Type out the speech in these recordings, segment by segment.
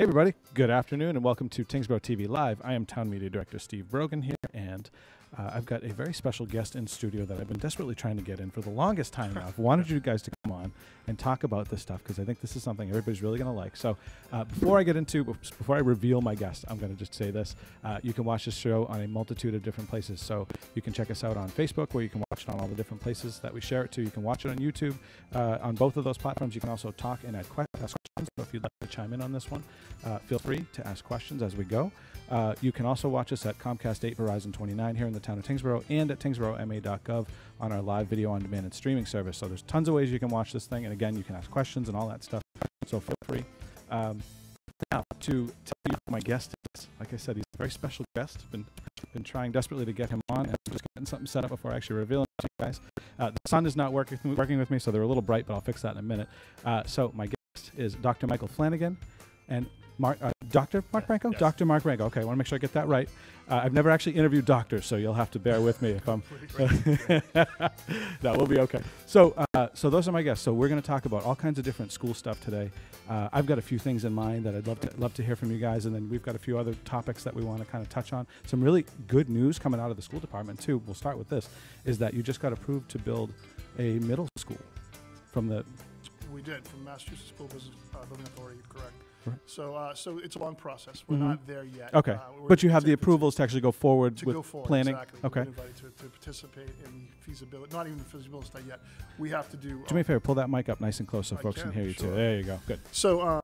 Hey everybody, good afternoon and welcome to Tyngsborough TV Live. I am Town Media Director Steve Brogan here, and I've got a very special guest in studio that I've been desperately trying to get in for the longest time now. I've wanted you guys to come on and talk about this stuff because I think this is something everybody's really going to like. So before I reveal my guest, I'm going to just say this. You can watch this show on a multitude of different places. So you can check us out on Facebook, where you can watch it on all the different places that we share it to. You can watch it on YouTube. On both of those platforms, you can also talk and ask questions. So if you'd like to chime in on this one, feel free to ask questions as we go. You can also watch us at Comcast 8 Verizon 29 here in the town of Tyngsborough and at tyngsborough.ma.gov on our live video on demand and streaming service. So there's tons of ways you can watch this thing, and again, you can ask questions and all that stuff. So feel free. Now, to tell you who my guest is, like I said, he's a very special guest. Been trying desperately to get him on, and I'm just getting something set up before I actually reveal it to you guys. The sun is not working with me, so they're a little bright, but I'll fix that in a minute. So my guest is Dr. Michael Flanagan and Dr. Mark Branco? Yes. Dr. Mark Branco. Okay, I want to make sure I get that right. I've never actually interviewed doctors, so you'll have to bear with me if I'm... No, we'll be okay. So those are my guests. So we're going to talk about all kinds of different school stuff today. I've got a few things in mind that I'd love to hear from you guys, and then we've got a few other topics that we want to kind of touch on. Some really good news coming out of the school department, too. We'll start with this, is that you just got approved to build a middle school from the... We did, from Massachusetts School Business Building Authority, correct. Right. So it's a long process. We're not there yet. Okay, but you have the approvals to actually go forward with planning? Exactly. Okay. We're invited to participate in feasibility, not even the feasibility study yet. We have to do... Do me a favor, pull that mic up nice and close so folks can hear you too. There you go, good. So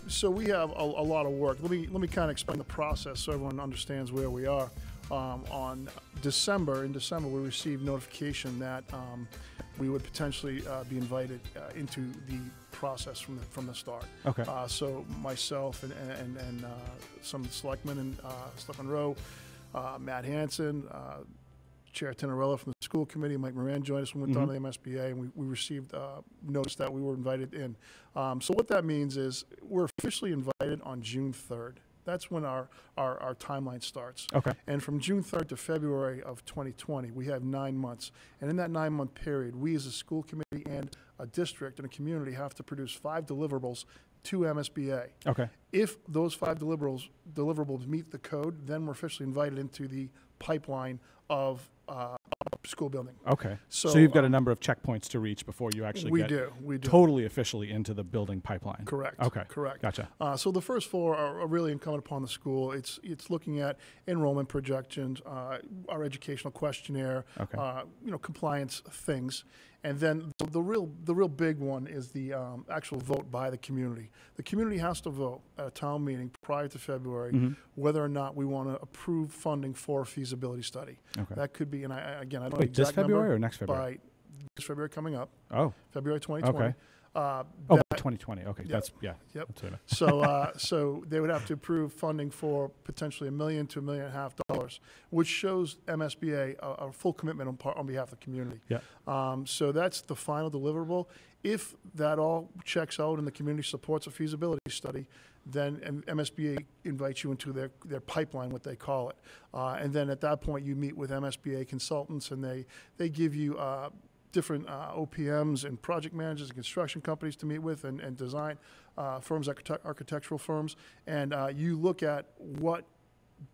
so we have a lot of work. Let me kind of explain the process so everyone understands where we are. In December, we received notification that we would potentially be invited into the process from the start. Okay. So myself and some selectmen and Selectman Rowe, Matt Hansen, Chair Tenorella from the school committee, Mike Moran joined us when we went down to the MSBA, and we received notice that we were invited in. So what that means is we're officially invited on June 3rd. That's when our timeline starts. Okay. And from June 3rd to February of 2020, we have 9 months. And in that 9-month period, we as a school committee and a district and a community have to produce 5 deliverables to MSBA. Okay. If those 5 deliverables meet the code, then we're officially invited into the pipeline of school building. Okay. So you've got a number of checkpoints to reach before you actually we do totally officially into the building pipeline. Correct. Okay. Correct. Gotcha. So the first 4 are really incumbent upon the school. It's looking at enrollment projections, our educational questionnaire, compliance things. And then the real big one is the actual vote by the community. The community has to vote at a town meeting prior to February whether or not we want to approve funding for a feasibility study. Okay. That could be, and I don't know the exact this February number, or next February? By this February coming up. Oh. February 2020. Okay. 2020. Okay, yep. That's Yep. That's so they would have to approve funding for potentially $1 million to $1.5 million, which shows MSBA a full commitment on behalf of the community. Yeah. So that's the final deliverable. If that all checks out and the community supports a feasibility study, then MSBA invites you into their pipeline, what they call it, and then at that point you meet with MSBA consultants, and they give you different OPMs and project managers and construction companies to meet with, and design firms, architectural firms, and you look at what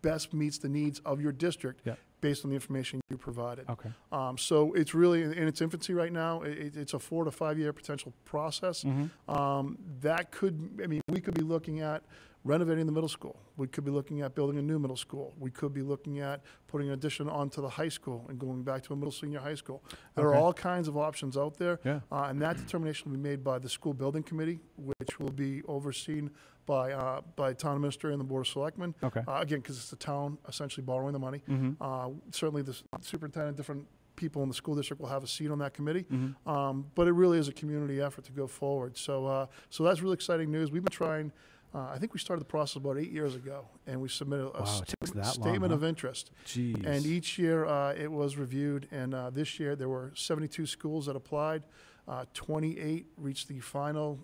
best meets the needs of your district based on the information you provided. Okay. So it's really in its infancy right now. It's a 4 to 5 year potential process. That could, we could be looking at renovating the middle school. We could be looking at building a new middle school. We could be looking at putting an addition onto the high school and going back to a middle senior high school. There are all kinds of options out there, and that determination will be made by the school building committee, which will be overseen by town administrator and the board of selectmen. Okay. Again, because it's the town essentially borrowing the money. Certainly the superintendent, different people in the school district will have a seat on that committee, but it really is a community effort to go forward. So that's really exciting news. We've been trying. I think we started the process about 8 years ago, and we submitted a statement of interest. Jeez. And each year it was reviewed, and this year there were 72 schools that applied. 28 reached the final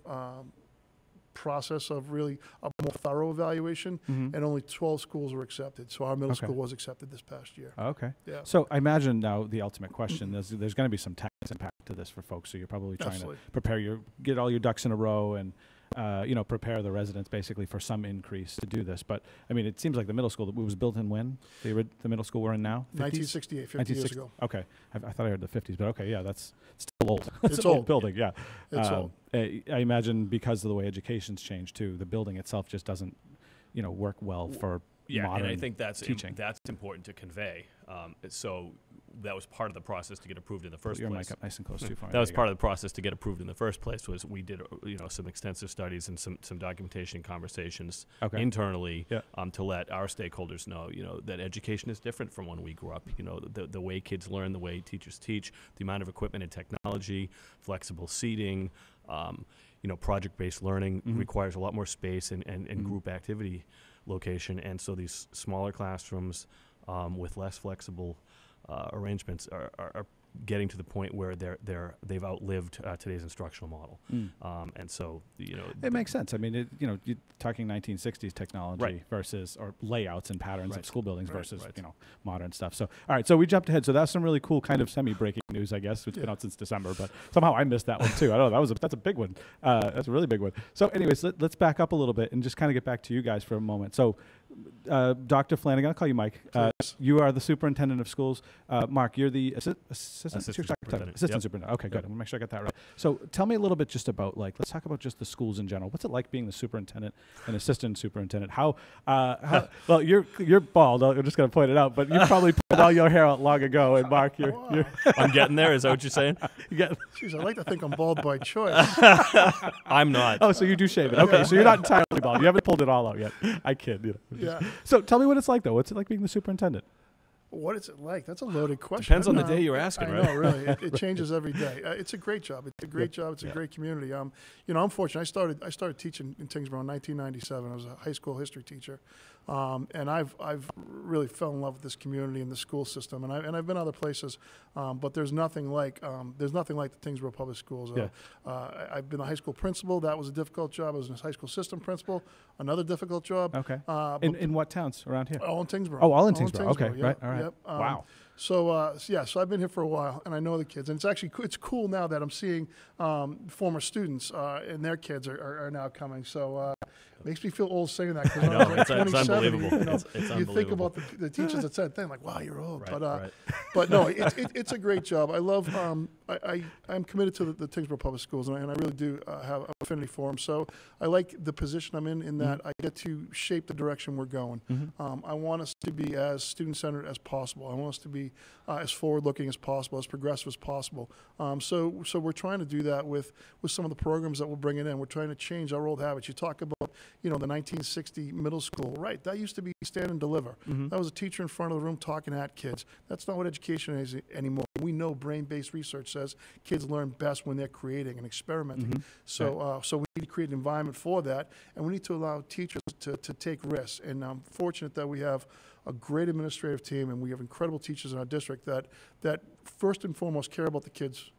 process of really a more thorough evaluation, and only 12 schools were accepted. So our middle school was accepted this past year. Okay. Yeah. So I imagine now the ultimate question is there's going to be some tax impact to this for folks. So you're probably trying to prepare get all your ducks in a row and you know, prepare the residents basically for some increase to do this. But I mean, it seems like the middle school, it was built in when? The middle school we're in now? 1968, 50 years ago. Okay. I thought I heard the 50s, but okay, yeah, that's still old. It's an old old building, yeah. It's old. I imagine because of the way education's changed too, the building itself just doesn't, you know, work well for modern and I think that's teaching. That's important to convey. So that was part of the process to get approved in the first Your place. mic up nice and close too far. That was part of the process to get approved in the first place. Was we did some extensive studies and some documentation conversations internally to let our stakeholders know that education is different from when we grew up. The way kids learn, the way teachers teach, the amount of equipment and technology, flexible seating. Project-based learning requires a lot more space and group activity location, and so these smaller classrooms with less flexible arrangements are getting to the point where they've outlived today's instructional model, and so it makes sense. I mean, you're talking 1960s technology versus or layouts and patterns of school buildings versus modern stuff. So all right, so we jumped ahead. So that's some really cool kind of semi-breaking news, I guess. It's been out since December, but somehow I missed that one too. I don't know. That's a big one. That's a really big one. So anyways, let's back up a little bit and just kind of get back to you guys for a moment. So Dr. Flanagan, I'll call you Mike. You are the superintendent of schools. Mark, you're the assistant superintendent. Okay, good. I'm gonna make sure I got that right. So tell me a little bit just about let's talk about just the schools in general. What's it like being the superintendent and assistant superintendent? How well, you're bald. I'm just gonna point it out, but you probably pulled all your hair out long ago. And Mark, you're I'm getting there. Is that what you're saying? Jeez, I like to think I'm bald by choice. I'm not. Oh, so you do shave it. Okay, so you're not entirely bald. You haven't pulled it all out yet. I kid. Yeah. So tell me what it's like, though. What's it like being the superintendent? What is it like? That's a loaded question. Depends on the day you're asking, right? I know, really. It changes every day. It's a great job. It's a great job. It's a great community. I'm fortunate. I started teaching in Tyngsborough in 1997. I was a high school history teacher, and I've really fell in love with this community and the school system. And I've been other places, but there's nothing like the Tyngsborough Public Schools. I've been a high school principal. That was a difficult job. I was a high school system principal. Another difficult job. Okay. In what towns around here? All in Tyngsborough. Oh, all in Tyngsborough. Okay. Yeah. Right. All right. Yep. Wow. So I've been here for a while, and I know the kids. And it's cool now that I'm seeing former students and their kids are now coming. So it makes me feel old saying that, because when I was like 27, it's unbelievable. It's you unbelievable. think about the teachers that said thing like, "Wow, you're old." Right, but no, it's a great job. I love. I'm committed to the Tyngsborough Public Schools, and I really do have an affinity for them. So I like the position I'm in that I get to shape the direction we're going. I want us to be as student-centered as possible. I want us to be as forward-looking as possible, as progressive as possible. So we're trying to do that with some of the programs that we're bringing in. We're trying to change our old habits. You talk about the 1960 middle school, right? That used to be stand and deliver. That was a teacher in front of the room talking at kids. That's not what education is anymore. We know brain-based research says kids learn best when they're creating and experimenting. So we need to create an environment for that, and we need to allow teachers to take risks. And I'm fortunate that we have a great administrative team, and we have incredible teachers in our district that first and foremost care about the kids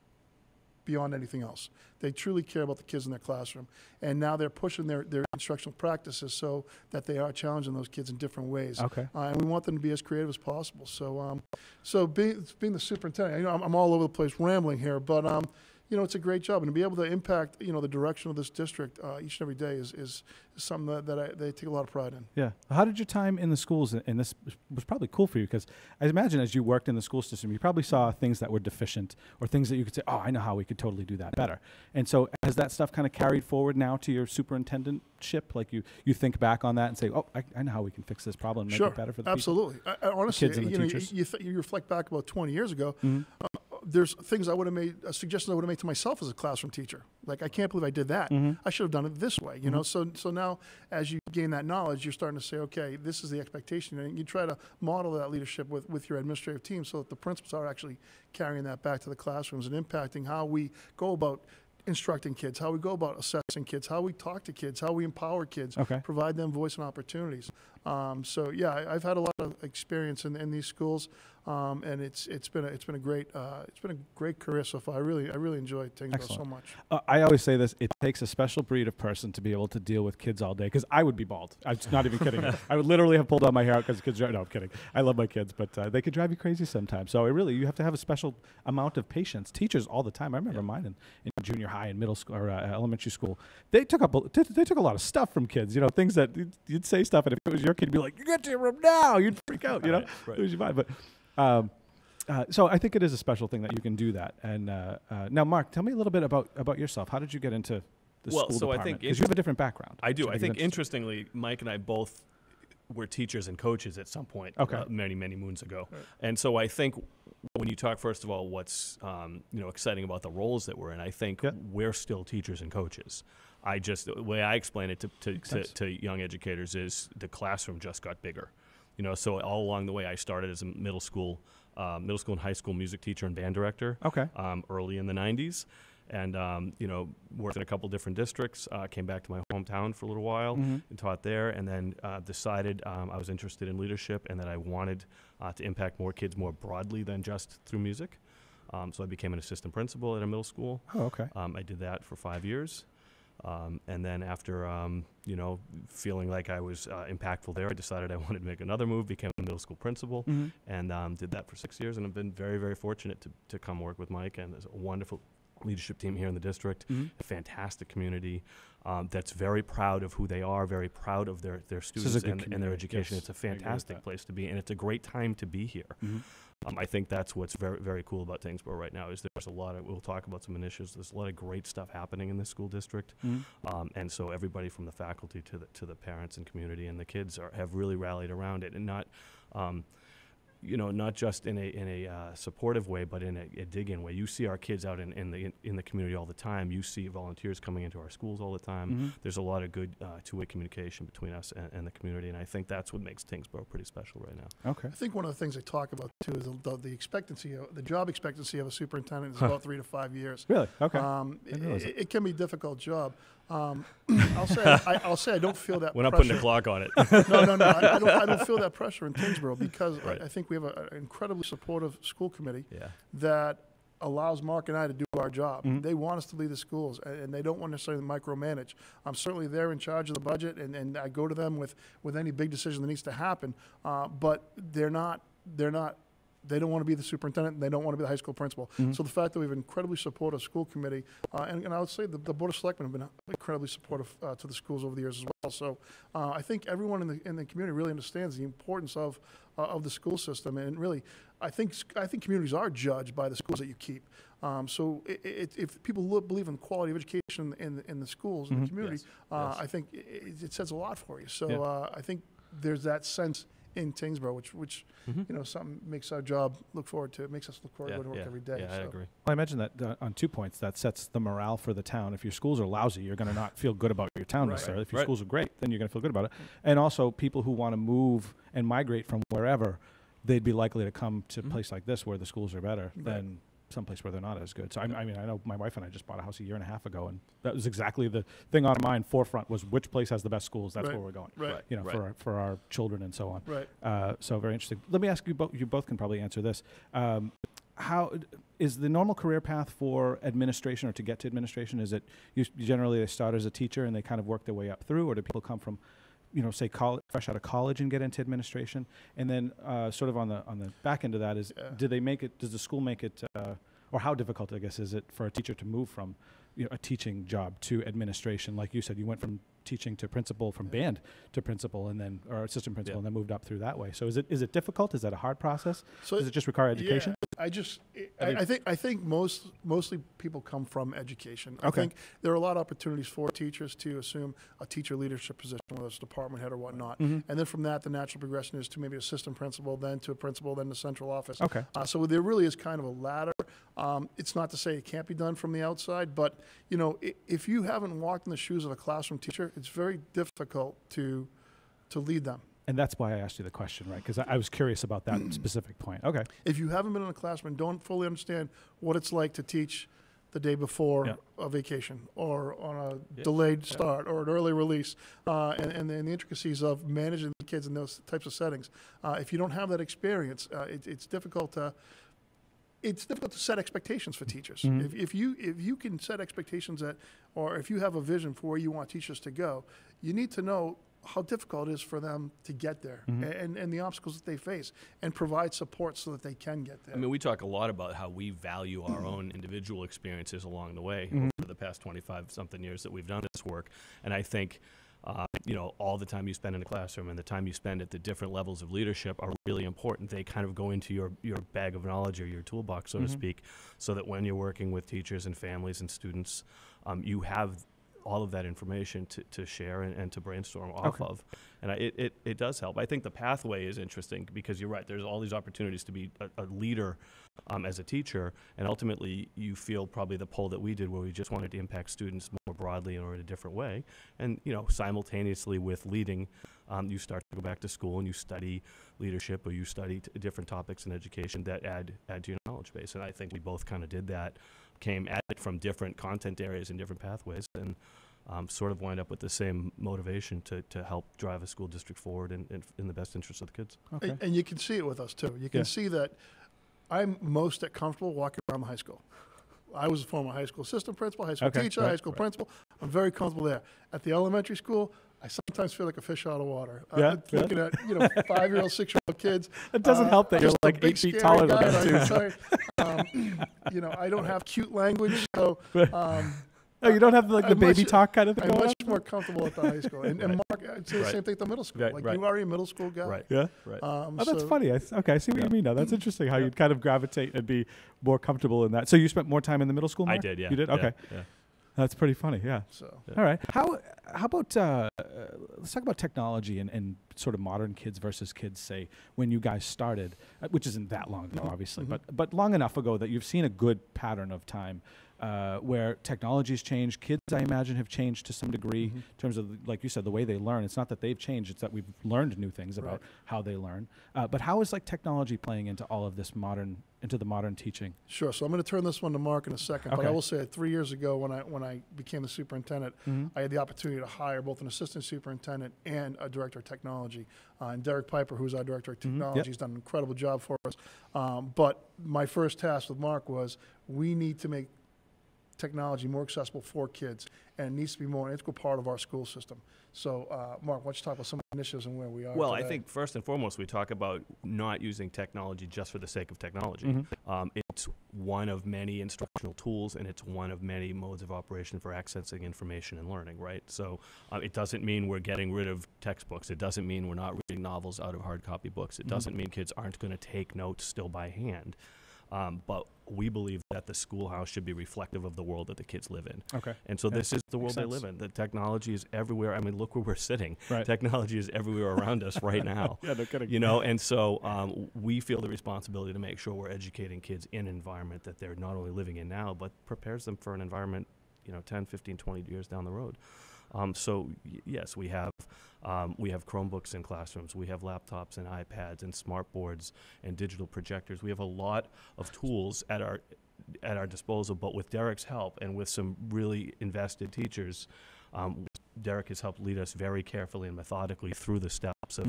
beyond anything else. They truly care about the kids in their classroom. And now they're pushing their instructional practices so that they are challenging those kids in different ways. Okay. And we want them to be as creative as possible. So being the superintendent, I'm all over the place rambling here, but it's a great job, and to be able to impact, the direction of this district each and every day is something that they take a lot of pride in. Yeah. How did your time in the schools, and this was probably cool for you, because I imagine as you worked in the school system, you probably saw things that were deficient or things that you could say, oh, I know how we could totally do that better. And so has that stuff kind of carried forward now to your superintendentship? Like you think back on that and say, oh, I know how we can fix this problem and make it better for the absolutely. people. Honestly, the kids and the teachers. You reflect back about 20 years ago, there's things I would have made, suggestions I would have made to myself as a classroom teacher. Like, I can't believe I did that. I should have done it this way, So now, as you gain that knowledge, you're starting to say, okay, this is the expectation. And you try to model that leadership with your administrative team so that the principals are actually carrying that back to the classrooms and impacting how we go about instructing kids, how we go about assessing kids, how we talk to kids, how we empower kids, provide them voice and opportunities. I've had a lot of experience in these schools. and it's been a great career so far. I really enjoy Tyngsborough so much. I always say this: it takes a special breed of person to be able to deal with kids all day. Because I would be bald. I'm not even kidding. I would literally have pulled all my hair out because kids. No, I'm kidding. I love my kids, but they could drive you crazy sometimes. So you have to have a special amount of patience. Teachers all the time. I remember mine in junior high and middle school or elementary school. They took a lot of stuff from kids. You know, things that you'd say stuff, and if it was your kid, you'd be like, "You get to your room now!" You'd freak out. You know, it was your vibe. But so I think it is a special thing that you can do that. And now, Mark, tell me a little bit about yourself. How did you get into the school department? I think because you have a different background. I do. I think interestingly, Mike and I both were teachers and coaches at some point many moons ago. Right. And so I think when you talk, first of all, what's exciting about the roles that we're in, I think we're still teachers and coaches. The way I explain it to young educators is the classroom just got bigger. You know, so all along the way, I started as a middle school and high school music teacher and band director. Early in the 90s. And, worked in a couple different districts, came back to my hometown for a little while and taught there, and then decided I was interested in leadership and that I wanted to impact more kids more broadly than just through music. So I became an assistant principal at a middle school. I did that for 5 years. And then after, feeling like I was impactful there, I decided I wanted to make another move, became a middle school principal, and did that for 6 years. And I've been very, very fortunate to come work with Mike, and there's a wonderful leadership team here in the district, a fantastic community that's very proud of who they are, very proud of their students and their education. It's a fantastic place to be, and it's a great time to be here. I think that's what's very, very cool about Tyngsborough right now is there's a lot of, we'll talk about some initiatives, there's a lot of great stuff happening in this school district. And so everybody from the faculty to the parents and community and the kids have really rallied around it, and not not just in a supportive way, but in a dig-in way. You see our kids out in the community all the time. You see volunteers coming into our schools all the time. There's a lot of good two-way communication between us and the community, and I think that's what makes Tyngsborough pretty special right now. I think one of the things they talk about too is the job expectancy of a superintendent is about 3 to 5 years. Really? Okay. It can be a difficult job. I'll say I don't feel that. We're not putting a clock on it. No. I don't feel that pressure in Tyngsborough because I think we have an incredibly supportive school committee that allows Mark and I to do our job. They want us to lead the schools, and they don't want necessarily micromanage. Certainly they're in charge of the budget, and I go to them with any big decision that needs to happen. But they're not. They don't want to be the superintendent, and they don't want to be the high school principal. So the fact that we have an incredibly supportive school committee, and I would say the Board of Selectmen have been incredibly supportive to the schools over the years as well. So I think everyone in the community really understands the importance of the school system, and really, I think communities are judged by the schools that you keep. So if people believe in the quality of education in the schools, in the community, I think it says a lot for you. So I think there's that sense in Tyngsborough, which something makes our job look forward to. It makes us look forward to work every day. Yeah, I agree. Well, I imagine that on 2 points, that sets the morale for the town. If your schools are lousy, you're going to not feel good about your town necessarily. If your schools are great, then you're going to feel good about it. And also, people who want to move and migrate from wherever, they'd be likely to come to a place like this where the schools are better than someplace where they're not as good. So I mean, I know my wife and I just bought a house a year and a half ago, and that was exactly the thing on my forefront was which place has the best schools. That's where we're going. For our children and so on. So very interesting. Let me ask you both. You both can probably answer this. How is the normal career path for administration or to get to administration? Is it generally they start as a teacher and they kind of work their way up through, or do people come from say fresh out of college and get into administration? And then sort of on the back end of that is, does the school make it, or how difficult, I guess, is it for a teacher to move from a teaching job to administration? Like you said, you went from teaching to principal, from band to principal, and then or assistant principal, and then moved up through that way. So is it difficult? Is that a hard process? So does it just require education? I think mostly people come from education. I think there are a lot of opportunities for teachers to assume a teacher leadership position, whether it's department head or whatnot. And then from that, the natural progression is to maybe assistant principal, then to a principal, then to central office. So there really is kind of a ladder. It's not to say it can't be done from the outside, but if you haven't walked in the shoes of a classroom teacher, it's very difficult to lead them. And that's why I asked you the question, right? Because I was curious about that specific point. Okay. If you haven't been in a classroom and don't fully understand what it's like to teach the day before a vacation, or on a delayed start, or an early release, and the intricacies of managing the kids in those types of settings. If you don't have that experience, it's difficult to set expectations for teachers. If you can set expectations or if you have a vision for where you want teachers to go, you need to know how difficult it is for them to get there, and the obstacles that they face, and provide support so that they can get there. I mean, we talk a lot about how we value our own individual experiences along the way over the past 25-something years that we've done this work. And I think, all the time you spend in the classroom and the time you spend at the different levels of leadership are really important. They kind of go into your bag of knowledge, or your toolbox, so to speak, so that when you're working with teachers and families and students, you have all of that information to share and to brainstorm off of. And it does help. I think the pathway is interesting because you're right. There's all these opportunities to be a leader as a teacher, and ultimately you feel probably the poll that we did where we just wanted to impact students more broadly or in a different way. And, simultaneously with leading, you start to go back to school and you study leadership, or you study different topics in education that add to your knowledge base. And I think we both kind of did that, came at it from different content areas and different pathways, and sort of wind up with the same motivation to help drive a school district forward in the best interest of the kids. Okay. And you can see it with us too. You can see that I'm most comfortable walking around the high school. I was a former high school assistant principal, high school teacher, high school principal. I'm very comfortable there. At the elementary school, I sometimes feel like a fish out of water. Looking at 5-year-old, 6-year-old kids. It doesn't help that you're like 8 feet taller than them too. I don't have cute language, so. You don't have the baby talk kind of thing. I'm much more comfortable at the high school, and Mark, I'd say the same thing at the middle school. You are a middle school guy. Right. Yeah. Right. That's funny. I see what you mean now. That's interesting how you'd kind of gravitate and be more comfortable in that. So you spent more time in the middle school, Mark? I did. Yeah. You did. Okay. Yeah. That's pretty funny. Yeah. So. All right. How about let's talk about technology and sort of modern kids versus kids, say, when you guys started, which isn't that long ago, obviously, but long enough ago that you've seen a good pattern of time where technology's changed. Kids, I imagine, have changed to some degree in terms of, like you said, the way they learn. It's not that they've changed; it's that we've learned new things about how they learn. But how is technology playing into all of this into the modern teaching? Sure. So I'm going to turn this one to Mark in a second. But I will say that 3 years ago, when I became the superintendent, I had the opportunity to hire both an assistant superintendent and a director of technology. And Derek Piper, who's our director of technology, has done an incredible job for us. But my first task with Mark was we need to make technology more accessible for kids, and it needs to be more an integral part of our school system. So, Mark, why don't you talk about some initiatives and where we are Well, today? I think first and foremost, we talk about not using technology just for the sake of technology. It's one of many instructional tools, and it's one of many modes of operation for accessing information and learning, right? So it doesn't mean we're getting rid of textbooks. It doesn't mean we're not reading novels out of hard copy books. It doesn't mean kids aren't going to take notes still by hand. But we believe that the schoolhouse should be reflective of the world that the kids live in. Okay. And so this is the world they live in. The technology is everywhere. I mean, look where we're sitting. Right. Technology is everywhere around us right now. Yeah, no kidding. And so we feel the responsibility to make sure we're educating kids in an environment that they're not only living in now, but prepares them for an environment, 10, 15, 20 years down the road. Yes, we have Chromebooks in classrooms. We have laptops and iPads and smart boards and digital projectors. We have a lot of tools at our disposal, but with Derek's help and with some really invested teachers, Derek has helped lead us very carefully and methodically through the steps of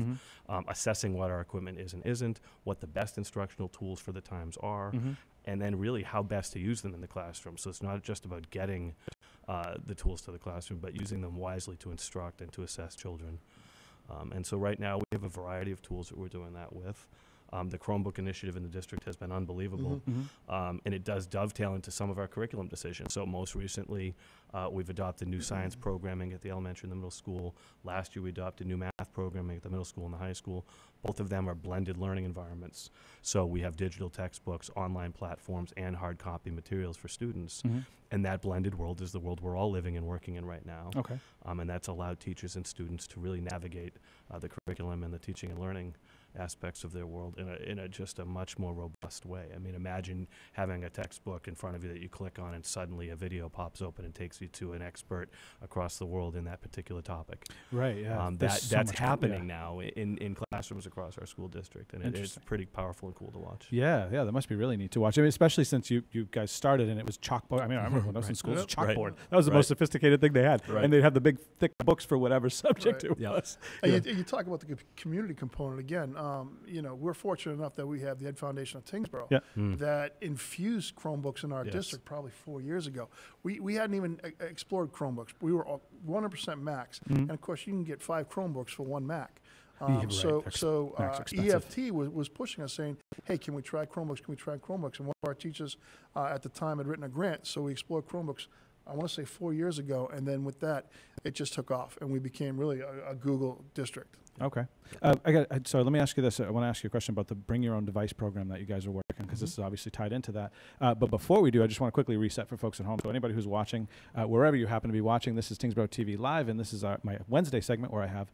assessing what our equipment is and isn't, what the best instructional tools for the times are, and then really how best to use them in the classroom. So it's not just about getting the tools to the classroom, but using them wisely to instruct and to assess children. And so right now we have a variety of tools that we're doing that with. The Chromebook initiative in the district has been unbelievable, and it does dovetail into some of our curriculum decisions. So most recently, we've adopted new science programming at the elementary and the middle school. Last year, we adopted new math programming at the middle school and the high school. Both of them are blended learning environments. So we have digital textbooks, online platforms, and hard copy materials for students. And that blended world is the world we're all living and working in right now. Okay. And that's allowed teachers and students to really navigate the curriculum and the teaching and learning aspects of their world in a just a much more robust way. I mean, imagine having a textbook in front of you that you click on and suddenly a video pops open and takes you to an expert across the world in that particular topic. Right, yeah. That's happening now in classrooms across our school district, and it's pretty powerful and cool to watch. Yeah, that must be really neat to watch. I mean, especially since you guys started and it was chalkboard. I mean, I remember when I was in school, it was chalkboard. That was the most sophisticated thing they had. And they'd have the big, thick books for whatever subject it was. And you talk about the community component again. You know, we're fortunate enough that we have the Ed Foundation of Tyngsborough that infused Chromebooks in our district probably 4 years ago. We hadn't even explored Chromebooks. We were 100% Macs. And of course, you can get 5 Chromebooks for 1 Mac. So EFT was pushing us saying, hey, can we try Chromebooks? Can we try Chromebooks? And one of our teachers at the time had written a grant. So we explored Chromebooks, I want to say 4 years ago. And then with that, it just took off. And we became really a Google district. Okay. So let me ask you this. I want to ask you a question about the Bring Your Own Device program that you guys are working, because this is obviously tied into that. But before we do, I just want to quickly reset for folks at home. So anybody who's watching, wherever you happen to be watching, this is Tyngsborough TV Live, and this is my Wednesday segment where I have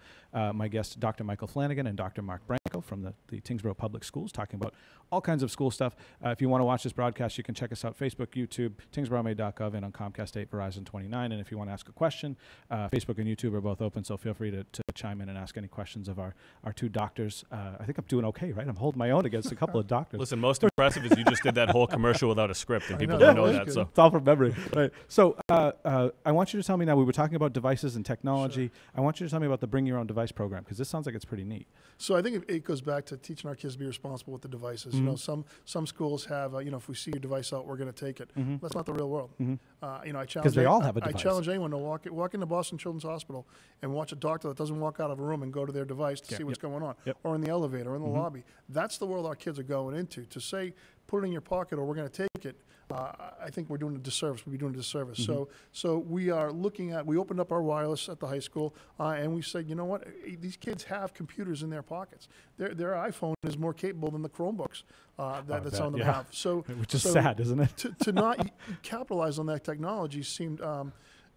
my guests, Dr. Michael Flanagan and Dr. Mark Branco from the Tyngsborough Public Schools, talking about all kinds of school stuff. If you want to watch this broadcast, you can check us out, Facebook, YouTube, tyngsboroughma.gov, and on Comcast 8, Verizon 29. And if you want to ask a question, Facebook and YouTube are both open, so feel free to chime in and ask any questions of our two doctors. I think I'm doing okay, right? I'm holding my own against a couple of doctors. Listen, most impressive is you just did that whole commercial without a script, and people don't know that. So it's all from memory. Right. So I want you to tell me now, we were talking about devices and technology. I want you to tell me about the Bring Your Own Device program, because this sounds like it's pretty neat. So I think it goes back to teaching our kids to be responsible with the devices. You know, some schools have, you know, if we see your device out, we're going to take it. That's not the real world. You know, I challenge, because they all have a device. I challenge anyone to walk into Boston Children's Hospital and watch a doctor that doesn't walk out of a room and go to their device to see what's going on, or in the elevator, or in the lobby. That's the world our kids are going into. To say, put it in your pocket or we're going to take it, I think we're doing a disservice. We'd be doing a disservice. So we are looking at, we opened up our wireless at the high school, and we said, you know what, these kids have computers in their pockets. Their iPhone is more capable than the Chromebooks that some of them have. So, which is sad, isn't it? to not capitalize on that technology seemed...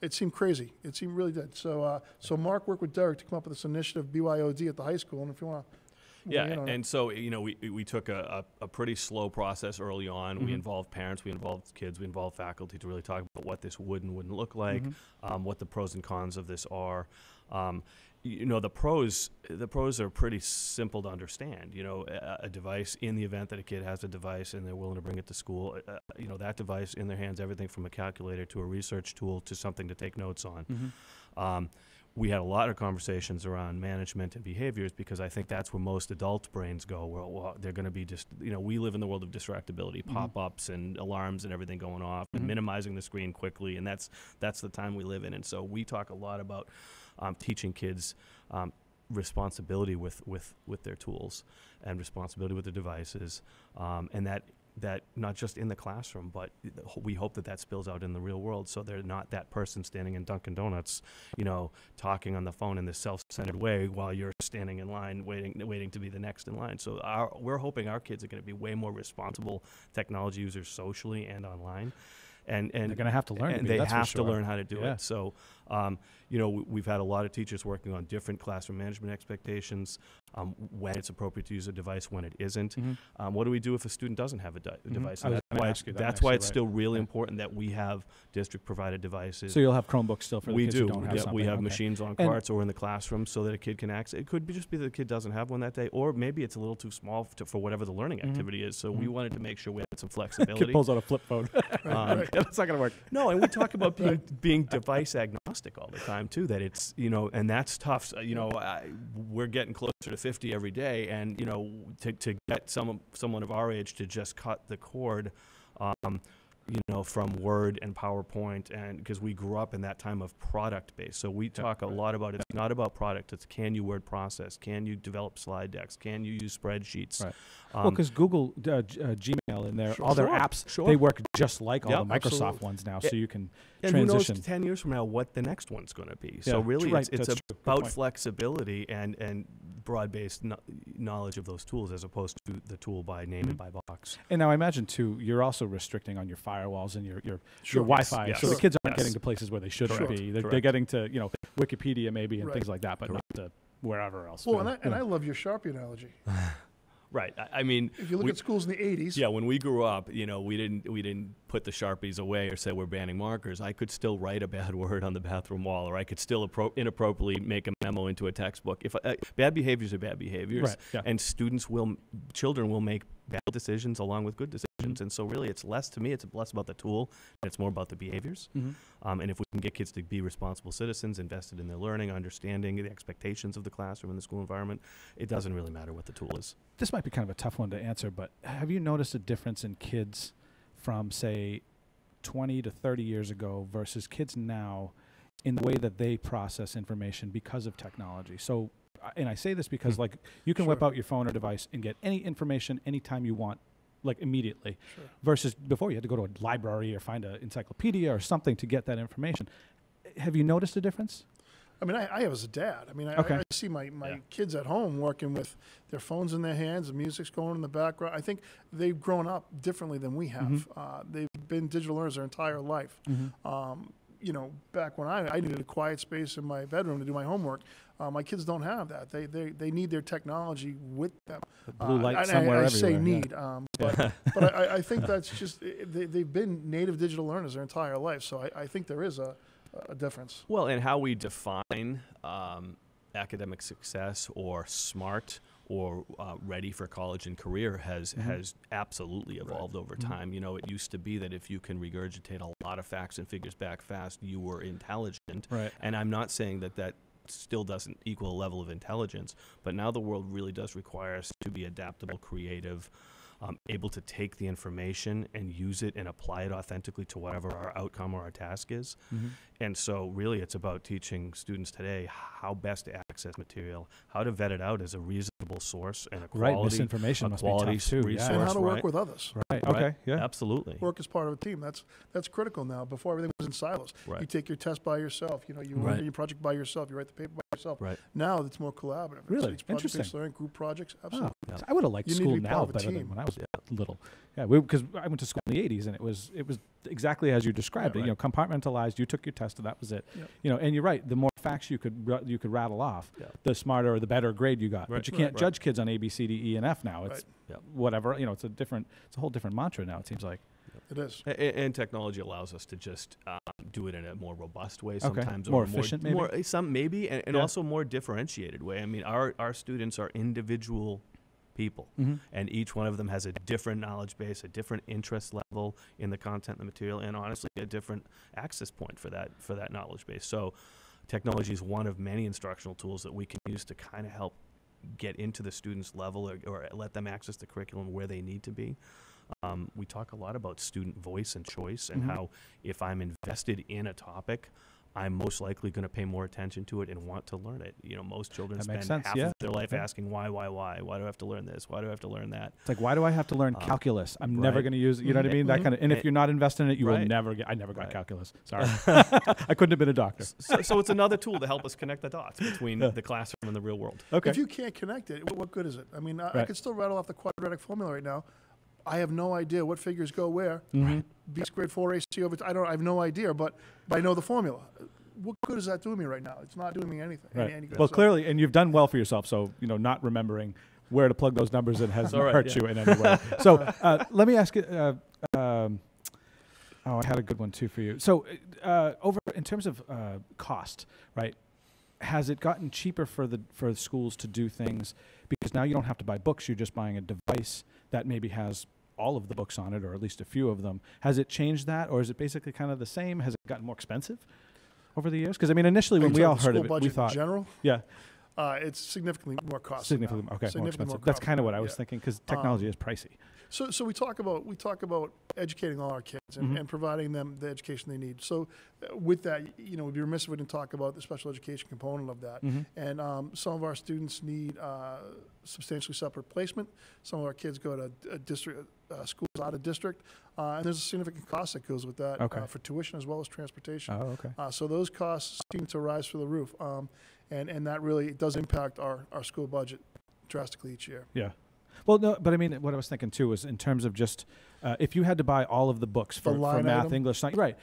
it seemed crazy. It seemed really did. So Mark worked with Derek to come up with this initiative, BYOD, at the high school. And if you want to... Yeah, and so, you know, we took a pretty slow process early on. We involved parents, we involved kids, we involved faculty to really talk about what this would and wouldn't look like, what the pros and cons of this are. You know, the pros are pretty simple to understand. You know, a device, in the event that a kid has a device and they're willing to bring it to school, you know, that device in their hands, everything from a calculator to a research tool to something to take notes on. We had a lot of conversations around management and behaviors, because I think that's where most adult brains go. Well, they're going to be just, you know, we live in the world of distractibility, pop-ups and alarms and everything going off, and minimizing the screen quickly, and that's the time we live in. And so we talk a lot about teaching kids responsibility with their tools and responsibility with their devices, and that not just in the classroom, but we hope that spills out in the real world, so they're not that person standing in Dunkin' Donuts, you know, talking on the phone in this self-centered way while you're standing in line waiting to be the next in line. So we're hoping our kids are going to be way more responsible technology users socially and online. And they're going to have to learn. And they have to learn how to do it. So, you know, we've had a lot of teachers working on different classroom management expectations, when it's appropriate to use a device, when it isn't. What do we do if a student doesn't have a device? And that's why it's still really important that we have district-provided devices. So you'll have Chromebooks still for the kids who don't have something. We have machines on carts or in the classroom so that a kid can access. It could just be that the kid doesn't have one that day, or maybe it's a little too small for whatever the learning activity is. So we wanted to make sure we had some flexibility. Kid pulls out a flip phone. That's not going to work. No, and we talk about being device agnostic all the time too. That it's, you know, and that's tough. So, you know, we're getting closer to 50 every day, and you know, to get someone of our age to just cut the cord, you know, from Word and PowerPoint, and because we grew up in that time of product based. So we talk a lot about it's not about product. It's can you word process? Can you develop slide decks? Can you use spreadsheets? Right. Well, because Google Gmail and all their apps, they work just like all the Microsoft ones now. So you can transition. And who knows 10 years from now what the next one's going to be. So really, it's about flexibility and broad-based knowledge of those tools, as opposed to the tool by name and by box. And now I imagine too, you're also restricting on your firewalls and your Wi-Fi. Yes. So the kids aren't getting to places where they shouldn't be. They're getting to, you know, Wikipedia maybe and things like that, but not to wherever else. Well, and I love your Sharpie analogy. Right. I mean, if you look at schools in the 80s. Yeah, when we grew up, we didn't put the Sharpies away or say we're banning markers. I could still write a bad word on the bathroom wall, or I could still inappropriately make a memo into a textbook. If bad behaviors are bad behaviors, right, and children will make bad decisions along with good decisions. And so really it's less about the tool, and it's more about the behaviors. And if we can get kids to be responsible citizens, invested in their learning, understanding the expectations of the classroom and the school environment, it doesn't really matter what the tool is. This might be kind of a tough one to answer, but have you noticed a difference in kids from, say, 20 to 30 years ago versus kids now in the way that they process information because of technology? So, and I say this because, like, you can whip out your phone or device and get any information anytime you want, like, immediately, versus before you had to go to a library or find an encyclopedia or something to get that information. Have you noticed a difference? I mean, I have as a dad. I mean, I see my kids at home working with their phones in their hands, the music's going in the background. I think they've grown up differently than we have. They've been digital learners their entire life. Back when I needed a quiet space in my bedroom to do my homework, my kids don't have that. They need their technology with them. The blue light somewhere everywhere. I say need, but I think that's just, they've been native digital learners their entire life. So I think there is a difference. Well, and how we define academic success or smart or ready for college and career has absolutely evolved over time. It used to be that if you can regurgitate a lot of facts and figures back fast, you were intelligent. Right. And I'm not saying that still doesn't equal a level of intelligence, but now the world really does require us to be adaptable, creative, able to take the information and use it and apply it authentically to whatever our outcome or our task is. And so really it's about teaching students today how best to access material, how to vet it out as a reasonable source and a quality, misinformation must be tough too, resource. And how to work with others. Right. Okay. Yeah. Absolutely. Work as part of a team. That's critical now. Before everything was in silos. Right. You take your test by yourself. You write your project by yourself. You write the paper by yourself. Right. Now it's more collaborative. Really? It's Interesting. project-based learning, group projects. Absolutely. Oh, I would have liked school now better team. than when I was little. Yeah, because I went to school in the 80s, and it was exactly as you described it. Compartmentalized. You took your test, and that was it. And you're right. The more facts you could rattle off, the smarter or the better grade you got. But you can't judge kids on A, B, C, D, E, and F now. It's whatever. It's a whole different mantra now. It seems like. It is. And technology allows us to just do it in a more robust way sometimes. More efficient, maybe? And also more differentiated way. I mean, our students are individual people, and each one of them has a different knowledge base, a different interest level in the content and the material, and honestly a different access point for that knowledge base. So technology is one of many instructional tools that we can use to kind of help get into the student's level or let them access the curriculum where they need to be. We talk a lot about student voice and choice and how if I'm invested in a topic, I'm most likely going to pay more attention to it and want to learn it. Most children spend half of their life asking why? Why do I have to learn this? Why do I have to learn that? It's like, why do I have to learn calculus? I'm never going to use it. You know what I mean? That kind of. And if you're not invested in it, you will never get. I never got calculus. Sorry, I couldn't have been a doctor. So it's another tool to help us connect the dots between the classroom and the real world. Okay. If you can't connect it, what good is it? I mean, I could still rattle off the quadratic formula right now. I have no idea what figures go where. B squared 4AC over. I have no idea, but I know the formula. What good is that doing me right now? It's not doing me anything. Right. Well, clearly, and you've done well for yourself. So not remembering where to plug those numbers in has hurt you in any way. So let me ask you. I had a good one too for you. So over in terms of cost, right? Has it gotten cheaper for schools to do things because now you don't have to buy books? You're just buying a device that maybe has all of the books on it, or at least a few of them. Has it changed that, or is it basically kind of the same? Has it gotten more expensive over the years? Because I mean, initially when we all heard of it, we thought, in general, it's significantly more costly. Significantly more expensive. That's kind of what I was thinking, because technology is pricey. So we talk about educating all our kids and providing them the education they need. So with that, we'd be remiss if we didn't talk about the special education component of that. And some of our students need substantially separate placement. Some of our kids go to schools out of district, and there's a significant cost that goes with that for tuition as well as transportation. Oh, okay. So those costs seem to rise through the roof, and that really does impact our school budget drastically each year. Yeah. Well, no, but I mean, what I was thinking too was in terms of just if you had to buy all of the books for math, item? English, science, right?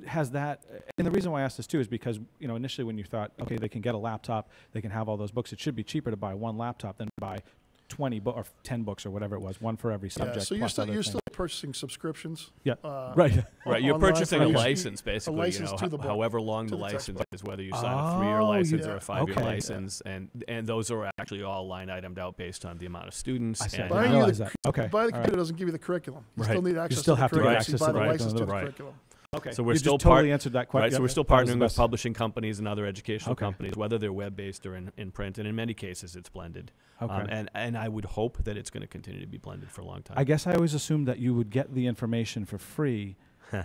Has that? And the reason why I asked this too is because initially when you thought, okay, they can get a laptop, they can have all those books. It should be cheaper to buy one laptop than buy 20 or 10 books or whatever it was, one for every subject. Yeah, so you're still purchasing subscriptions. Yeah, right. Right, you're purchasing a license, basically. A license to the book, however long the license is, whether you sign a 3-year license or a 5-year license, and those are actually all line itemed out based on the amount of students. I and buying the computer right. doesn't give you the curriculum. You right. still need access you still to have the to get curriculum. access So to you buy the the license to the right. curriculum. Okay, so we're you still totally answered that question. Right, so we're still partnering with publishing companies and other educational Okay. companies, whether they're web-based or in print, and in many cases it's blended. Okay. And I would hope that it's going to continue to be blended for a long time. I guess I always assumed that you would get the information for free,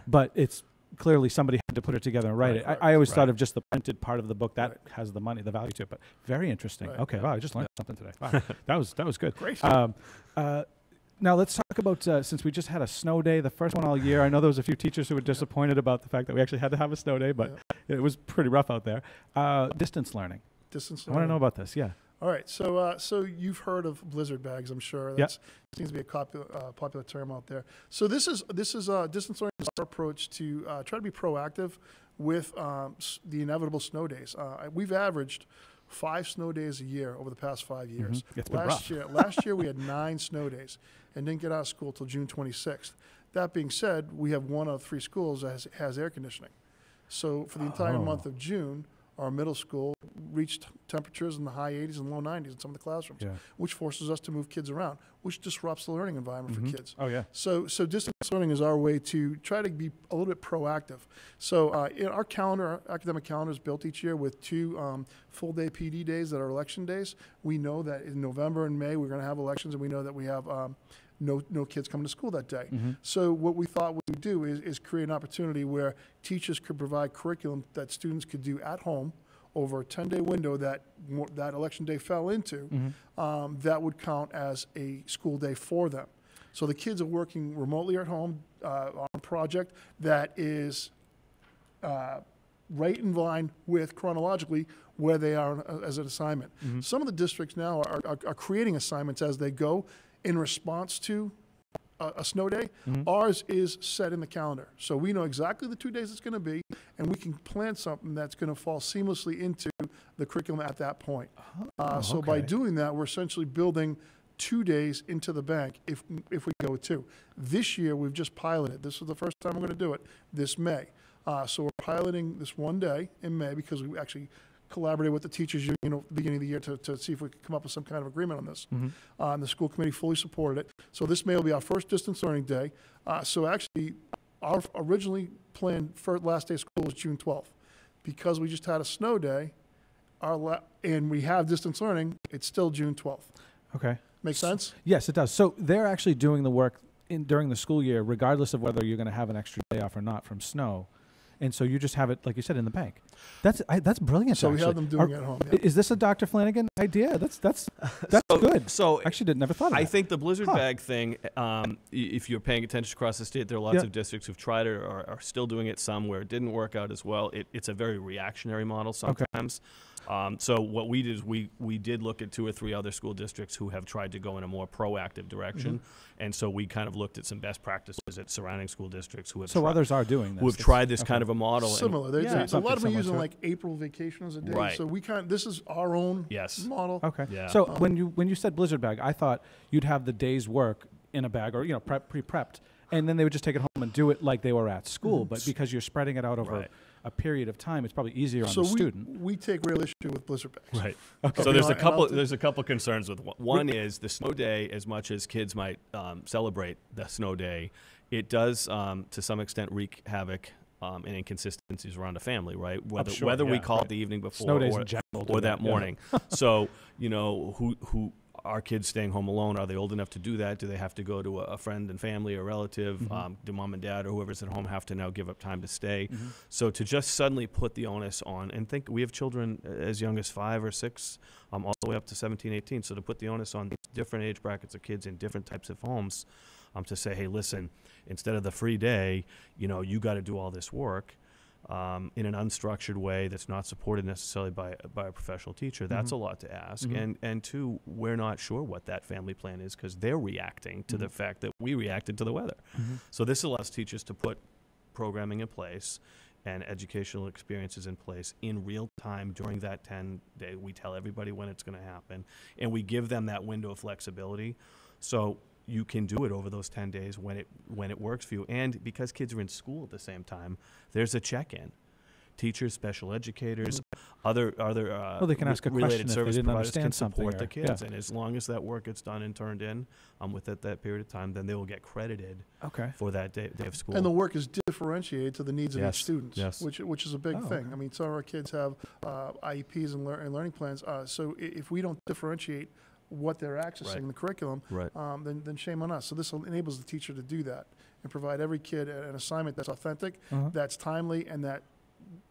but it's clearly somebody had to put it together and write it. I always thought of just the printed part of the book that has the money, the value to it. But very interesting. Right. Okay, wow, I just learned something today. Wow, that was good. Great. Now let's talk about since we just had a snow day, the first one all year. I know there was a few teachers who were disappointed about the fact that we actually had to have a snow day, but it was pretty rough out there. Distance learning. Distance I learning. want to know about this. Yeah. All right, so you've heard of blizzard bags, I'm sure. That seems to be a popular term out there. So this is distance learning is our approach to try to be proactive with the inevitable snow days. We've averaged 5 snow days a year over the past 5 years. It's been rough. Last year we had 9 snow days and didn't get out of school till June 26th. That being said, we have 1 out of 3 schools that has air conditioning. So for the entire month of June, our middle school reached temperatures in the high 80s and low 90s in some of the classrooms, which forces us to move kids around, which disrupts the learning environment for kids. Oh, yeah. So distance learning is our way to try to be a little bit proactive. So in our calendar, our academic calendar is built each year with 2 full-day PD days that are election days. We know that in November and May we're going to have elections, and we know that we have no kids coming to school that day. So what we thought we would do is create an opportunity where teachers could provide curriculum that students could do at home over a 10-day window that election day fell into, that would count as a school day for them. So the kids are working remotely at home on a project that is right in line with chronologically where they are as an assignment. Some of the districts now are creating assignments as they go in response to a snow day. Ours is set in the calendar. So we know exactly the 2 days it's going to be, and we can plan something that's going to fall seamlessly into the curriculum at that point. So by doing that, we're essentially building 2 days into the bank if we go with 2. This year, we've just piloted. This is the first time we're going to do it this May. So we're piloting this 1 day in May because we actually collaborated with the teachers beginning of the year to see if we could come up with some kind of agreement on this. And the school committee fully supported it. So this May will be our first distance learning day. So actually, our originally planned last day of school was June 12th. Because we just had a snow day, and we have distance learning, it's still June 12th. Okay. Make sense? Yes, it does. So they're actually doing the work during the school year, regardless of whether you're going to have an extra day off or not from snow. And so you just have it, like you said, in the bank. That's brilliant. So we have them doing it at home. Yeah. Is this a Dr. Flanagan idea? That's good. So actually, never thought of that. I think the blizzard bag thing. If you're paying attention across the state, there are lots of districts who've tried it or are still doing it. Some where it didn't work out as well. It's a very reactionary model sometimes. So what we did is we did look at 2 or 3 other school districts who have tried to go in a more proactive direction, and so we kind of looked at some best practices at surrounding school districts who have others are doing this. Who have tried this kind of a model. Similar. A lot of them are using like April vacation as a day. Right. So this is our own model. Okay. Yeah. So when you said blizzard bag, I thought you'd have the day's work in a bag or pre-prepped, and then they would just take it home and do it like they were at school. But because you're spreading it out over a period of time, it's probably easier on the student. We take real issue with blizzard bags. Right. Okay. So there's a couple concerns with one is the snow day. As much as kids might celebrate the snow day, it does to some extent wreak havoc and inconsistencies around a family, right? Whether we call it the evening before or that morning. So who are kids staying home alone? Are they old enough to do that? Do they have to go to a friend and family or relative? Do mom and dad or whoever's at home have to now give up time to stay? So to just suddenly put the onus on, and think we have children as young as 5 or 6, all the way up to 17, 18. So to put the onus on different age brackets of kids in different types of homes, to say, hey, listen, instead of the free day, you got to do all this work. in an unstructured way that's not supported necessarily by a professional teacher, that's a lot to ask. And two, we're not sure what that family plan is because they're reacting to the fact that we reacted to the weather. So this allows teachers to put programming in place and educational experiences in place in real time during that 10-day. We tell everybody when it's going to happen, and we give them that window of flexibility. So you can do it over those 10 days when it works for you. And because kids are in school at the same time, there's a check-in. Teachers, special educators, other well, they can ask a related question service if they didn't providers can understand something support the kids. Yeah. And as long as that work gets done and turned in within that period of time, then they will get credited for that day of school. And the work is differentiated to the needs of each student, Yes. which is a big thing. I mean, some of our kids have IEPs and learning plans. So if we don't differentiate what they're accessing in the curriculum, then shame on us. So this enables the teacher to do that and provide every kid an assignment that's authentic, that's timely, and that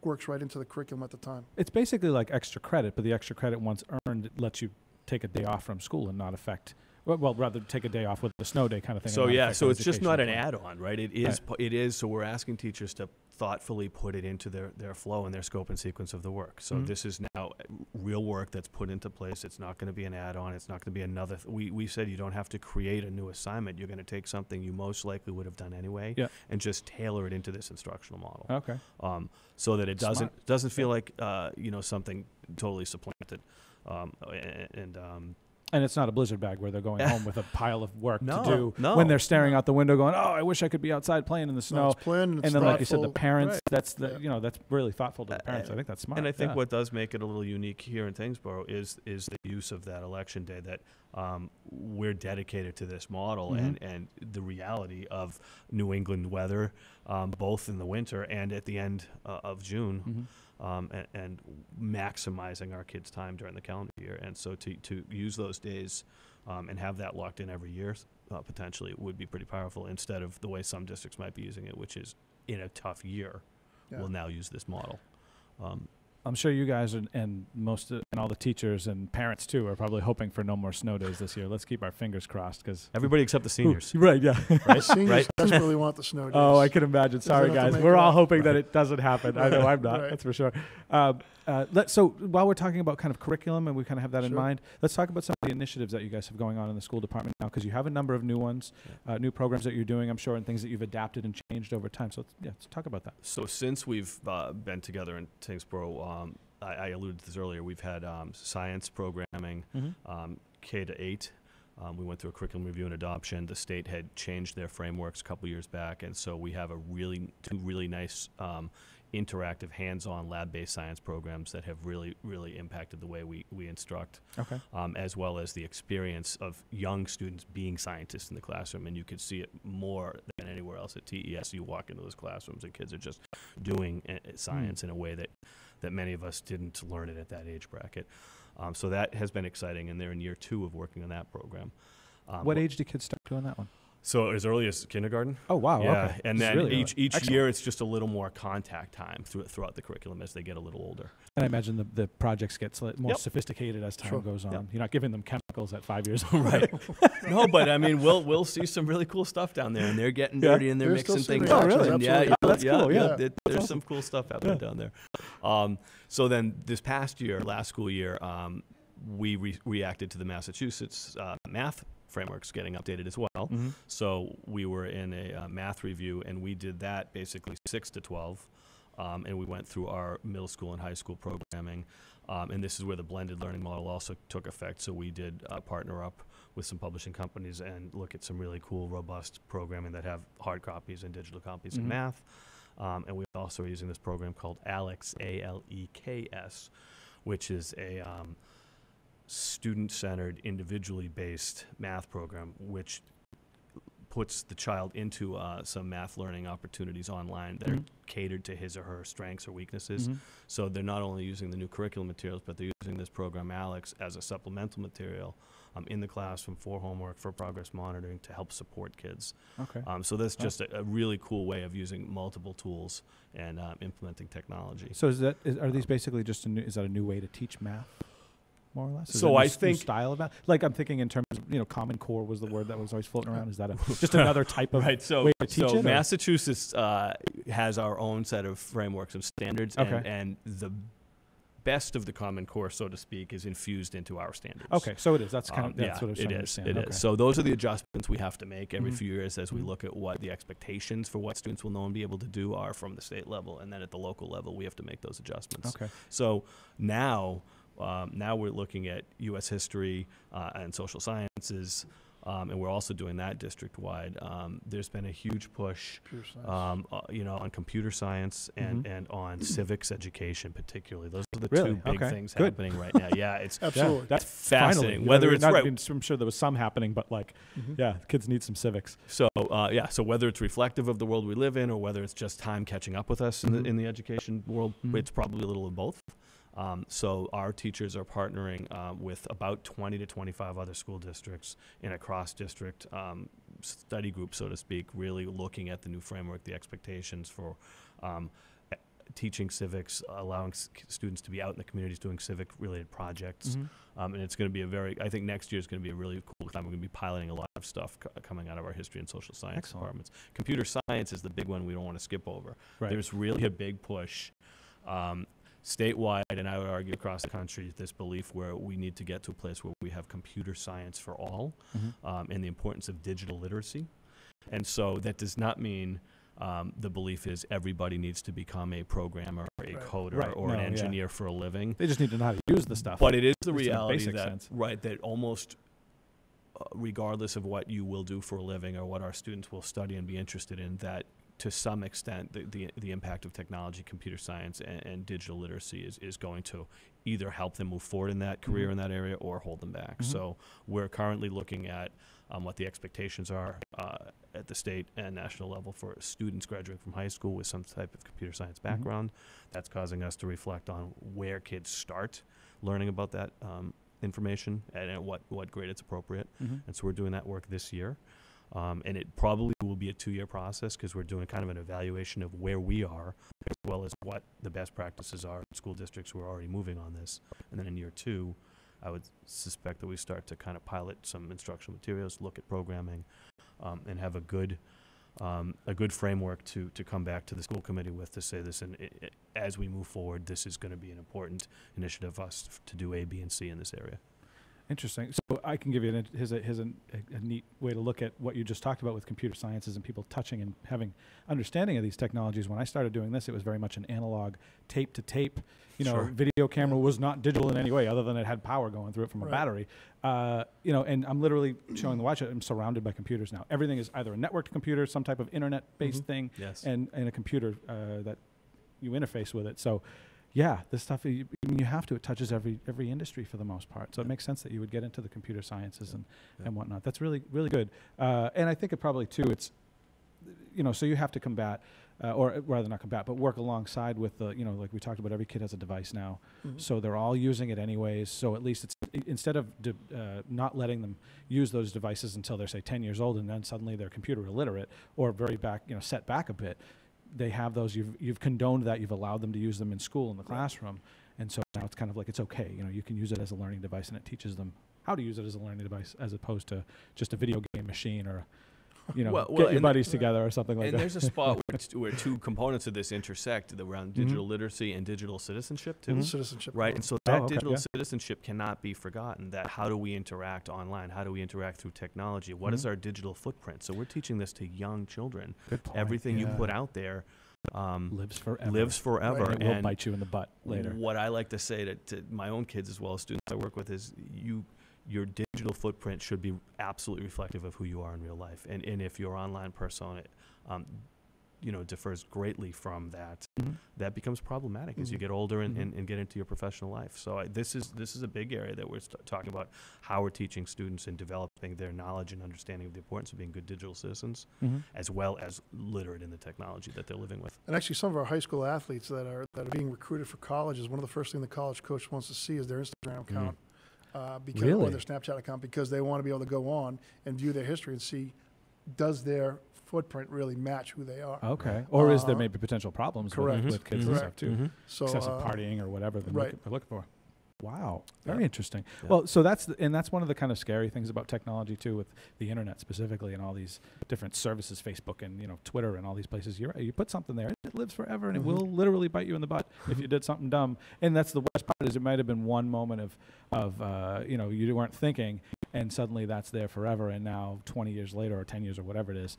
works right into the curriculum at the time. It's basically like extra credit, but the extra credit once earned, it lets you take a day off from school and not affect, well, rather take a day off with the snow day kind of thing. So yeah, so it's just not an add-on, right? It is. It is. So we're asking teachers to thoughtfully put it into their flow and their scope and sequence of the work. So this is now real work that's put into place. It's not going to be an add-on. It's not going to be another. We said you don't have to create a new assignment. You're going to take something you most likely would have done anyway and just tailor it into this instructional model. Okay. So that it doesn't feel like something totally supplanted. And it's not a blizzard bag where they're going home with a pile of work to do No. when they're staring out the window going, oh, I wish I could be outside playing in the snow. No, it's planned and then, thoughtful. like you said, the parents, that's that's really thoughtful to the parents. I think that's smart. And I think what does make it a little unique here in Tyngsborough is the use of that election day, that we're dedicated to this model and the reality of New England weather, both in the winter and at the end of June. And maximizing our kids' time during the calendar year. And so to use those days and have that locked in every year potentially would be pretty powerful, instead of the way some districts might be using it, which is in a tough year, will now use this model. I'm sure you guys and all the teachers and parents too are probably hoping for no more snow days this year. Let's keep our fingers crossed, because everybody except the seniors. Right, yeah. Right? Seniors desperately want the snow days. Oh, I can imagine. Sorry, guys. We're all hoping that it doesn't happen. I know I'm not. That's for sure. So while we're talking about kind of curriculum and we kind of have that in mind, let's talk about some of the initiatives that you guys have going on in the school department now, because you have a number of new ones, new programs that you're doing, I'm sure, and things that you've adapted and changed over time. So let's talk about that. So since we've been together in Tyngsborough, I alluded to this earlier, we've had science programming, K to 8. We went through a curriculum review and adoption. The state had changed their frameworks a couple years back, and so we have two really nice interactive, hands-on, lab-based science programs that have really, really impacted the way we instruct, as well as the experience of young students being scientists in the classroom. And you could see it more than anywhere else at TES. You walk into those classrooms and kids are just doing science in a way that many of us didn't learn it at that age bracket. So that has been exciting, and they're in year 2 of working on that program. What age do kids start doing that one? So as early as kindergarten. Oh, wow. Yeah. Okay. And then really each year it's just a little more contact time throughout the curriculum as they get a little older. And I imagine the projects get more sophisticated as time goes on. You're not giving them chemicals at 5 years old. Right. No, but I mean, we'll see some really cool stuff down there, and they're getting dirty and they're mixing things up. Oh, really? And that's cool. Yeah. There's some cool stuff happening down there. So then this past year, last school year, we reacted to the Massachusetts math frameworks getting updated as well. So we were in a math review, and we did that basically 6 to 12. And we went through our middle school and high school programming. And this is where the blended learning model also took effect. So we did partner up with some publishing companies and look at some really cool, robust programming that have hard copies and digital copies in math. And we also are using this program called ALEKS, ALEKS, which is a student-centered, individually based math program, which puts the child into some math learning opportunities online that are catered to his or her strengths or weaknesses. So they're not only using the new curriculum materials, but they're using this program ALEKS as a supplemental material in the classroom for homework, for progress monitoring, to help support kids. So that's just a really cool way of using multiple tools and implementing technology. So are these basically just is that a new way to teach math? More or less? So I think new style of that, like I'm thinking in terms of Common Core was the word that was always floating around. Is that just another type of way to teach it? So Massachusetts has our own set of frameworks and standards, and the best of the Common Core, so to speak, is infused into our standards. Okay, so it is. That's kind of that's what I was trying to understand. It is. So those are the adjustments we have to make every few years as we look at what the expectations for what students will know and be able to do are from the state level, and then at the local level, we have to make those adjustments. Okay. So now we're looking at U.S. history and social sciences. And we're also doing that district-wide. There's been a huge push, on computer science and on civics education, particularly. Those are the two big things happening right now. Yeah, it's absolutely that's fascinating. Whether it's I'm sure there was some happening, but kids need some civics. So so whether it's reflective of the world we live in, or whether it's just time catching up with us in the education world, it's probably a little of both. So our teachers are partnering with about 20 to 25 other school districts in a cross-district study group, so to speak, really looking at the new framework, the expectations for teaching civics, allowing students to be out in the communities doing civic-related projects. And it's going to be I think next year is going to be a really cool time. We're going to be piloting a lot of stuff coming out of our history and social science departments. Computer science is the big one we don't want to skip over. Right. There's really a big push statewide, and I would argue across the country, this belief where we need to get to a place where we have computer science for all, and the importance of digital literacy. And so that does not mean the belief is everybody needs to become a programmer, or a coder, or an engineer for a living. They just need to know how to use the stuff. But it is the reality that almost regardless of what you will do for a living or what our students will study and be interested in, that to some extent, the impact of technology, computer science, and digital literacy is going to either help them move forward in that career in that area or hold them back. So we're currently looking at what the expectations are at the state and national level for students graduating from high school with some type of computer science background. That's causing us to reflect on where kids start learning about that information and at what grade it's appropriate. And so we're doing that work this year. And it probably will be a 2-year process because we're doing kind of an evaluation of where we are, as well as what the best practices are in school districts who are already moving on this. And then in year 2, I would suspect that we start to kind of pilot some instructional materials, look at programming, and have a good framework to come back to the school committee with to say this. And as we move forward, this is going to be an important initiative of us to do A, B, and C in this area. Interesting. So I can give you here's a neat way to look at what you just talked about with computer sciences and people touching and having understanding of these technologies. When I started doing this, it was very much an analog tape to tape. Video camera was not digital in any way other than it had power going through it from a battery. And I'm literally showing the watch. I'm surrounded by computers now. Everything is either a networked computer, some type of internet-based thing, and a computer that you interface with it. So. Yeah, this stuff, you have to. It touches every industry for the most part. So it makes sense that you would get into the computer sciences and whatnot. That's really, really good. And I think it probably, too, it's, so you have to combat, or rather not combat, but work alongside with the, like we talked about, every kid has a device now. So they're all using it anyways. So at least it's, instead of not letting them use those devices until they're, say, 10 years old and then suddenly they're computer illiterate or very back, set back a bit, they have those, you've condoned that, you've allowed them to use them in school, in the classroom. And so now it's kind of like, it's okay. You can use it as a learning device and it teaches them how to use it as a learning device as opposed to just a video game machine or, get your buddies together or something like that. And there's a spot where two components of this intersect around digital literacy and digital citizenship too. Citizenship. Right. And so that digital citizenship cannot be forgotten, that how do we interact online? How do we interact through technology? What is our digital footprint? So we're teaching this to young children. Good point. Everything you put out there lives forever. Right. And it will bite you in the butt later. What I like to say to my own kids as well as students I work with is your digital footprint should be absolutely reflective of who you are in real life. And if your online persona, differs greatly from that, that becomes problematic as you get older and get into your professional life. So this is a big area that we're talking about, how we're teaching students and developing their knowledge and understanding of the importance of being good digital citizens, as well as literate in the technology that they're living with. And actually, some of our high school athletes that are being recruited for colleges, one of the first things the college coach wants to see is their Instagram account. Or their Snapchat account, because they want to be able to go on and view their history and see, does their footprint really match who they are? Okay. Or is there maybe potential problems with kids and stuff too? So excessive partying or whatever they're looking for. Wow, very interesting. Yeah. Well, so that's one of the kind of scary things about technology too, with the internet specifically, and all these different services, Facebook and Twitter and all these places. You put something there, it lives forever, and it will literally bite you in the butt if you did something dumb. And that's the worst part, is it might have been one moment of you weren't thinking, and suddenly that's there forever. And now 20 years later, or 10 years, or whatever it is,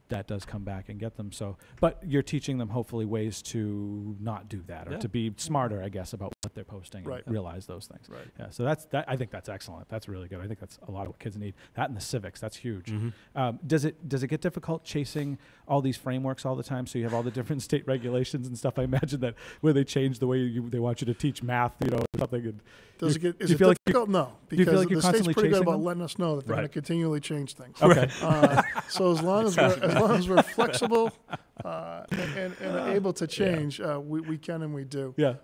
that does come back and get them. So, but you're teaching them hopefully ways to not do that, or to be smarter, I guess, about what they're posting, and realize those things. Right. Yeah. So I think that's excellent. That's really good. I think that's a lot of what kids need. That and the civics, that's huge. Mm-hmm. Does it get difficult chasing all these frameworks all the time? So you have all the different state regulations and stuff. I imagine that where they change the way they want you to teach math, or something. And is it difficult? No, because like the state's pretty good about letting us know that they're going to continually change things. Okay. So as long as we're flexible and able to change, we can and we do. Yeah.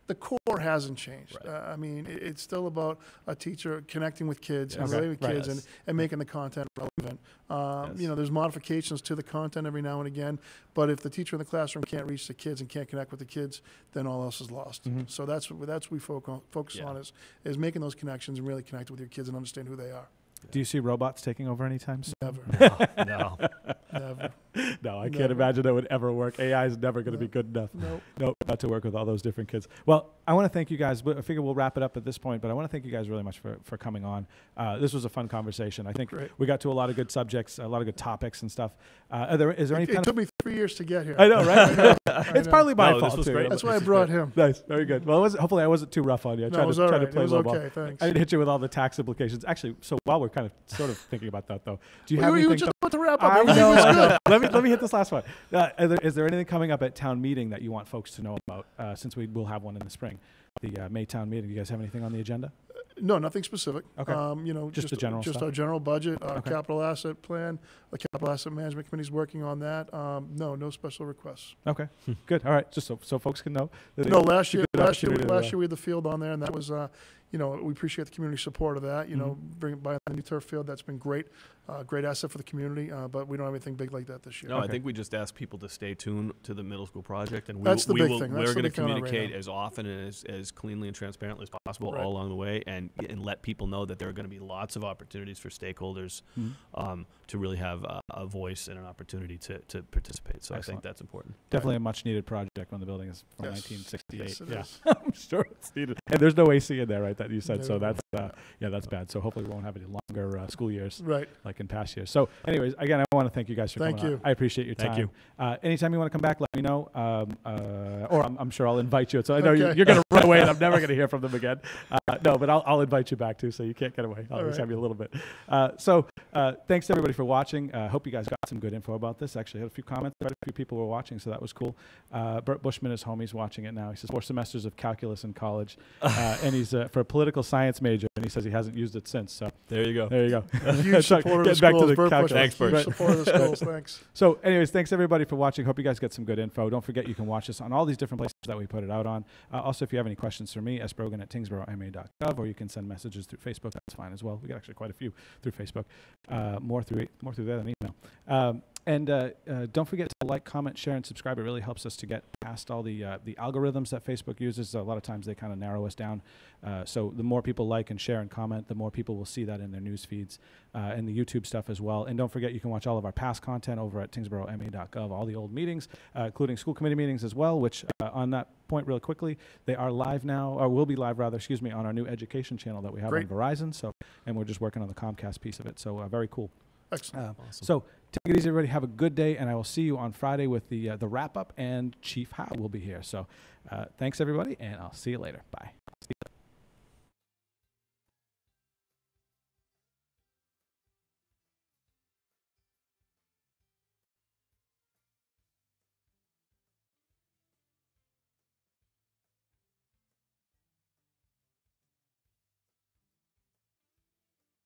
The core hasn't changed. Right. I mean, it's still about a teacher connecting with kids and relating with kids and making the content relevant. There's modifications to the content every now and again, but if the teacher in the classroom can't reach the kids and can't connect with the kids, then all else is lost. Mm-hmm. So that's what we focus on is making those connections and really connect with your kids and understand who they are. Do you see robots taking over anytime soon? Never. No. Never. No, I can't imagine that would ever work. AI is never going to be good enough. Nope, not to work with all those different kids. Well, I want to thank you guys. I figure we'll wrap it up at this point, but I want to thank you guys really much for coming on. This was a fun conversation. I think we got to a lot of good subjects, a lot of good topics and stuff. It took me 3 years to get here. I know, right? It's partly my fault, too. Great. That's why I brought him. Nice, very good. Well, hopefully I wasn't too rough on you. I tried to play low ball. Thanks. I didn't hit you with all the tax implications. Actually, so while we're kind of sort of thinking about that, though, do you have anything? You were just about to wrap up. I know. Let me hit this last one. Is there anything coming up at town meeting that you want folks to know about? Since we will have one in the spring, the May town meeting. Do you guys have anything on the agenda? No, nothing specific. Okay. Just the general just stuff? Our general budget, our capital asset plan. The capital asset management committee is working on that. No special requests. Okay. Good. All right. Just so folks can know. No, last year we had the field on there, and that was. We appreciate the community support of that. Buying the new turf field, that's been great. Great asset for the community, but we don't have anything big like that this year. No, I think we just ask people to stay tuned to the middle school project, and that's the big thing. We're going to communicate as often and as cleanly and transparently as possible all along the way, and let people know that there are going to be lots of opportunities for stakeholders to really have a voice and an opportunity to participate. So Excellent. I think that's important. Definitely a much needed project when the building is from 1968. Yes, I'm sure it's needed. And there's no AC in there, right? That you said. So that's that's bad. So hopefully we won't have any longer school years. Right. Like in past years. So anyways, again, I want to thank you guys for coming on. I appreciate your time. Thank you. Anytime you want to come back, let me know. Or I'm sure I'll invite you. So I know you're going to run away and I'm never going to hear from them again. No, but I'll invite you back too, so you can't get away. I'll always have you a little bit. Thanks to everybody for watching. Hope you guys got some good info about this. Actually, I had a few comments. Quite a few people were watching, so that was cool. Bert Bushman is home. He's watching it now. He says 4 semesters of calculus in college, and he's for a political science major, and he says he hasn't used it since. So there you go. There you go. Huge supporter of the schools. Thanks, Bert. Huge supporter of the schools. Thanks. So, anyways, thanks everybody for watching. Hope you guys get some good info. Don't forget you can watch us on all these different places that we put it out on. Also, if you have any questions for me, sbrogan@tyngsboroughma.gov, or you can send messages through Facebook. That's fine as well. We got actually quite a few through Facebook. More through that than email. And don't forget to like, comment, share, and subscribe. It really helps us to get past all the algorithms that Facebook uses. A lot of times they kind of narrow us down. So the more people like and share and comment, the more people will see that in their news feeds and the YouTube stuff as well. And don't forget, you can watch all of our past content over at tyngsboroughma.gov, all the old meetings, including school committee meetings as well, which on that point really quickly, they are live now, or will be live rather, on our new education channel that we have on Verizon. So, and we're just working on the Comcast piece of it. So very cool. Excellent. Awesome. So take it easy, everybody. Have a good day, and I will see you on Friday with the wrap-up, and Chief Howe will be here. So thanks, everybody, and I'll see you later. Bye.